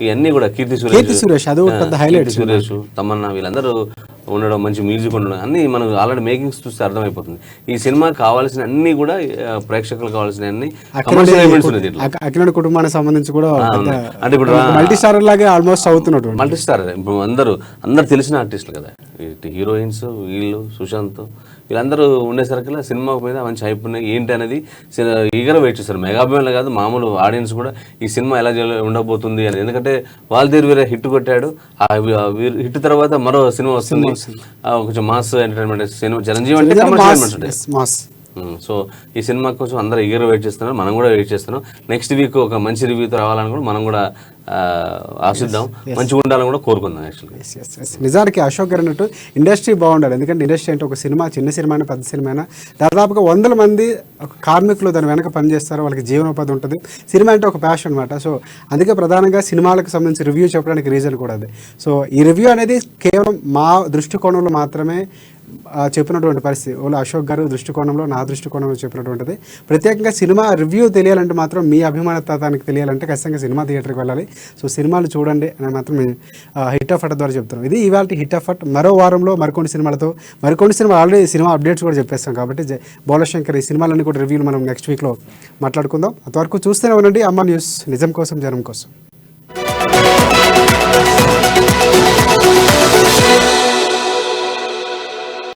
S2: ఇవన్నీ కూడా కీర్తి సురేష్, తమన్నా వీళ్ళందరూ ఉండడం, మంచి మ్యూజిక్ ఉండడం అన్నీ మనకు ఆల్రెడీ మేకింగ్స్ చూస్తే అర్థమైపోతుంది. ఈ సినిమా కావాల్సిన అన్ని కూడా ప్రేక్షకులు కావాల్సిన అన్ని కమర్షియల్ ఎలిమెంట్స్ ఉన్నాయి దీంట్లో.
S1: అఖిలాండ్ కుటుంబానికి సంబంధించి కూడా
S2: అంటే ఇప్పుడు
S1: మల్టీ స్టార్ లాగే ఆల్మోస్ట్ అవుతున్నట్టు.
S2: మల్టీ స్టార్ ఇప్పుడు అందరూ తెలిసిన ఆర్టిస్టులు కదా, ఇటు హీరోయిన్స్ వీళ్ళు, సుశాంత్ వీళ్ళందరూ ఉండేసరికి సినిమా మీద మంచి హైప్ ఉన్నాయి. ఏంటి అనేది ఈగర్ వెయిట్ చేస్తారు. మెగాభిమానులు కాదు, మామూలు ఆడియన్స్ కూడా ఈ సినిమా ఎలా ఉండబోతుంది అని. ఎందుకంటే వాళ్ళ వేరే హిట్ కొట్టాడు, ఆ హిట్ తర్వాత మరో సినిమా వస్తుంది, కొంచెం మాస్ ఎంటర్టైన్మెంట్ సినిమా. చిరంజీవి అంటే
S1: మాస్.
S2: సో ఈ సినిమా కోసం అందరూ ఈగర్ వెయిట్ చేస్తున్నారు, మనం కూడా వెయిట్ చేస్తున్నాం. నెక్స్ట్ వీక్ ఒక మంచి రివ్యూతో రావాలని కూడా మనం కూడా ఆశిద్దాం, మంచిగా ఉండాలని కూడా కోరుకుందాం. యాక్చువల్లీ
S1: నిజానికి అశోక్ గారు అన్నట్టు ఇండస్ట్రీ బాగుండాలి. ఎందుకంటే ఇండస్ట్రీ అంటే ఒక సినిమా, చిన్న సినిమా అయినా పెద్ద సినిమా అయినా దాదాపుగా 100 మంది కార్మికులు దాని వెనక పనిచేస్తారు, వాళ్ళకి జీవనోపాధి ఉంటుంది. సినిమా అంటే ఒక ప్యాషన్ అనమాట. సో అందుకే ప్రధానంగా సినిమాలకు సంబంధించి రివ్యూ చెప్పడానికి రీజన్ కూడా అది. సో ఈ రివ్యూ అనేది కేవలం మా దృష్టికోణంలో మాత్రమే చెప్పినటువంటి పరిస్థితి. ఓలా అశోక్ గారు దృష్టికోణంలో, నా దృష్టికోణంలో చెప్పినటువంటిది. ప్రత్యేకంగా సినిమా రివ్యూ తెలియాలంటే మాత్రం, మీ అభిమానతానికి తెలియాలంటే ఖచ్చితంగా సినిమా థియేటర్కి వెళ్ళాలి. సో సినిమాలు చూడండి అని మాత్రం హిట్ ఆఫ్ అట్ ద్వారా చెప్తున్నాం. ఇది ఇవాళ హిట్ ఆఫ్ అట్. మరో వారంలో మరికొన్ని సినిమాలతో, మరికొన్ని సినిమాలు ఆల్రెడీ సినిమా అప్డేట్స్ కూడా చెప్పేస్తాం కాబట్టి బోలశంకర్ ఈ సినిమాలన్నీ కూడా రివ్యూలు మనం నెక్స్ట్ వీక్లో మాట్లాడుకుందాం. అంతవరకు చూస్తూనే ఉండండి అమ్మ న్యూస్, నిజం కోసం జనం కోసం.